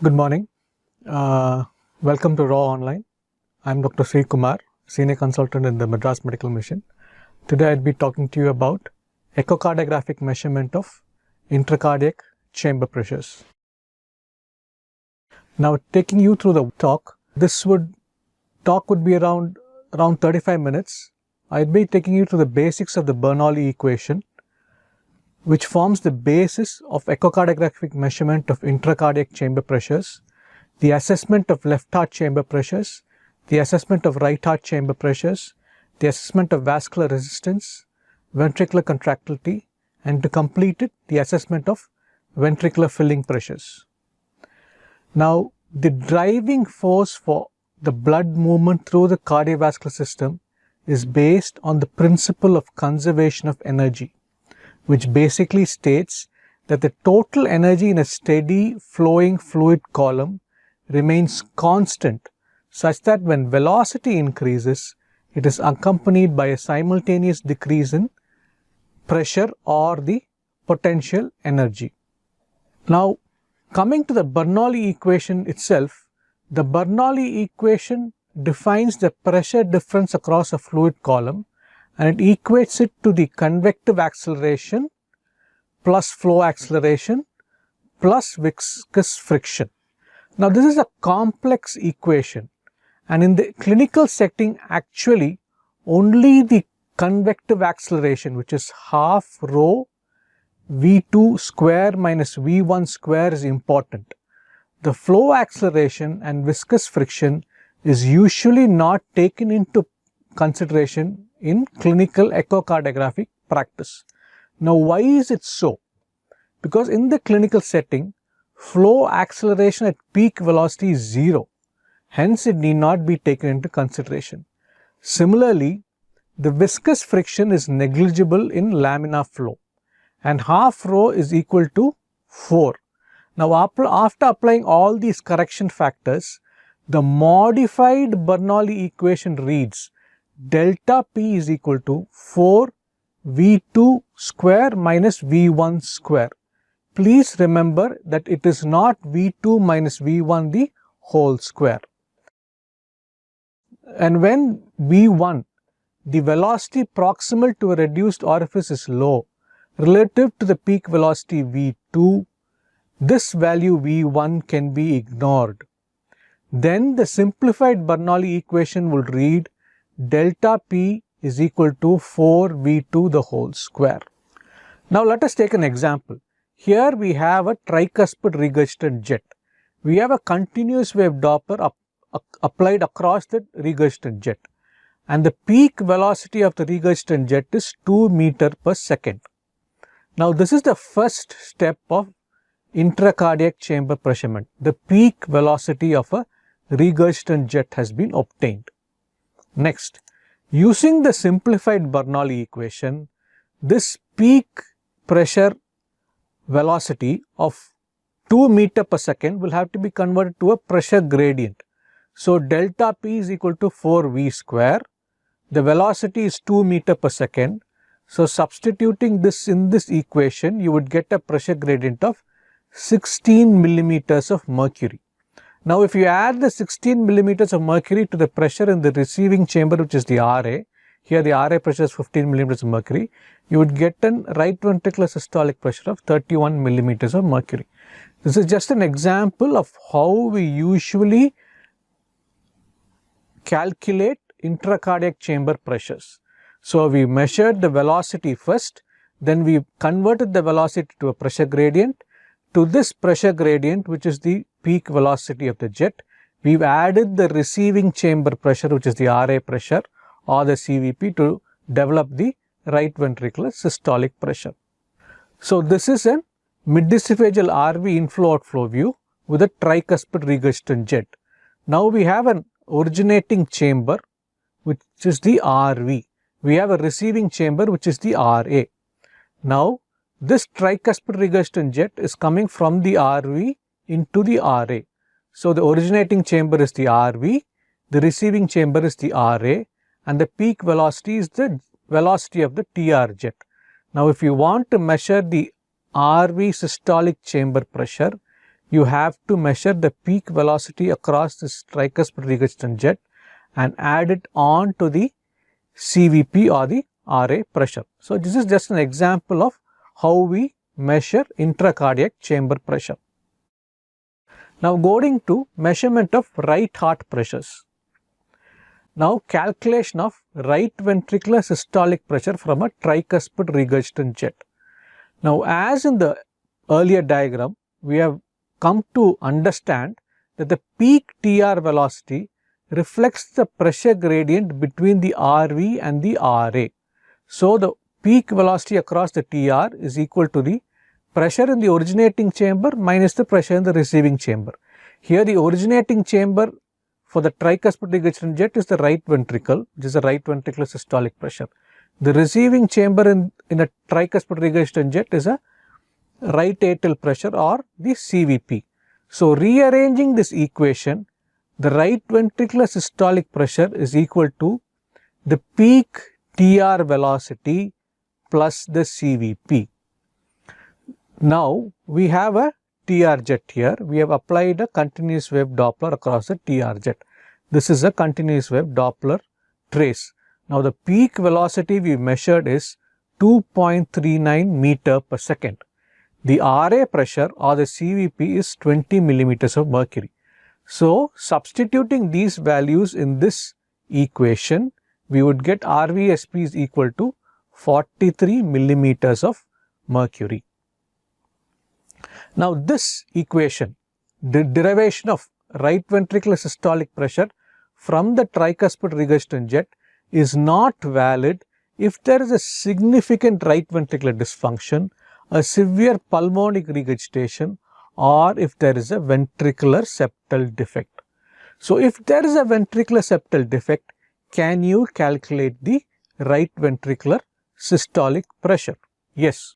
Good morning. Welcome to Raaonline. I'm Dr. Sri Kumar, Senior Consultant in the Madras Medical Mission. Today I'll be talking to you about echocardiographic measurement of intracardiac chamber pressures. Now, taking you through the talk, this would be around 35 minutes. I'll be taking you through the basics of the Bernoulli Equation, which forms the basis of echocardiographic measurement of intracardiac chamber pressures, the assessment of left heart chamber pressures, the assessment of right heart chamber pressures, the assessment of vascular resistance, ventricular contractility, and to complete it, the assessment of ventricular filling pressures. Now, the driving force for the blood movement through the cardiovascular system is based on the principle of conservation of energy, which basically states that the total energy in a steady flowing fluid column remains constant, such that when velocity increases, it is accompanied by a simultaneous decrease in pressure or the potential energy. Now, coming to the Bernoulli equation itself, the Bernoulli equation defines the pressure difference across a fluid column, and it equates it to the convective acceleration plus flow acceleration plus viscous friction. Now, this is a complex equation, and in the clinical setting, actually only the convective acceleration, which is half rho v2 square minus v1 square, is important. The flow acceleration and viscous friction is usually not taken into consideration in clinical echocardiographic practice. Now, why is it so? Because in the clinical setting, flow acceleration at peak velocity is 0. Hence, it need not be taken into consideration. Similarly, the viscous friction is negligible in laminar flow, and half rho is equal to 4. Now, after applying all these correction factors, the modified Bernoulli equation reads delta P is equal to 4 V2 square minus V1 square. Please remember that it is not V2 minus V1 the whole square. And when V1, the velocity proximal to a reduced orifice, is low relative to the peak velocity V2, this value V1 can be ignored. Then the simplified Bernoulli equation will read delta P is equal to 4 V2 the whole square. Now, let us take an example. Here we have a tricuspid regurgitant jet. We have a continuous wave Doppler applied across the regurgitant jet, and the peak velocity of the regurgitant jet is 2 meters per second. Now, this is the first step of intracardiac chamber measurement. The peak velocity of a regurgitant jet has been obtained. Next, using the simplified Bernoulli equation, this peak pressure velocity of 2 meters per second will have to be converted to a pressure gradient. So, delta P is equal to 4 V square. The velocity is 2 meters per second. So, substituting this in this equation, you would get a pressure gradient of 16 millimeters of mercury. Now, if you add the 16 millimeters of mercury to the pressure in the receiving chamber, which is the RA, here the RA pressure is 15 millimeters of mercury, you would get a right ventricular systolic pressure of 31 millimeters of mercury. This is just an example of how we usually calculate intracardiac chamber pressures. So, we measured the velocity first, then we converted the velocity to a pressure gradient. To this pressure gradient, which is the peak velocity of the jet, we've added the receiving chamber pressure, which is the RA pressure or the CVP, to develop the right ventricular systolic pressure. So, this is a mid-esophageal RV inflow-outflow view with a tricuspid regurgitant jet. Now, we have an originating chamber, which is the RV. We have a receiving chamber, which is the RA. Now, this tricuspid regurgitant jet is coming from the RV into the RA. So, the originating chamber is the RV, the receiving chamber is the RA, and the peak velocity is the velocity of the TR jet. Now, if you want to measure the RV systolic chamber pressure, you have to measure the peak velocity across this tricuspid regurgitant jet and add it on to the CVP or the RA pressure. So this is just an example of how we measure intracardiac chamber pressure. Now going to measurement of right heart pressures. Now calculation of right ventricular systolic pressure from a tricuspid regurgitant jet. Now as in the earlier diagram, we have come to understand that the peak TR velocity reflects the pressure gradient between the RV and the RA. So the peak velocity across the TR is equal to the pressure in the originating chamber minus the pressure in the receiving chamber. Here the originating chamber for the tricuspid regurgitant jet is the right ventricle, which is the right ventricular systolic pressure. The receiving chamber in a tricuspid regurgitant jet is a right atrial pressure or the CVP. So rearranging this equation, the right ventricular systolic pressure is equal to the peak TR velocity plus the CVP. Now we have a TR jet here. We have applied a continuous wave Doppler across the TR jet. This is a continuous wave Doppler trace. Now the peak velocity we measured is 2.39 meter per second. The RA pressure or the CVP is 20 millimeters of mercury. So substituting these values in this equation, we would get RVSP is equal to 43 millimeters of mercury. Now this equation, the derivation of right ventricular systolic pressure from the tricuspid regurgitant jet is not valid if there is a significant right ventricular dysfunction, a severe pulmonic regurgitation, or if there is a ventricular septal defect. So if there is a ventricular septal defect, can you calculate the right ventricular systolic pressure? Yes.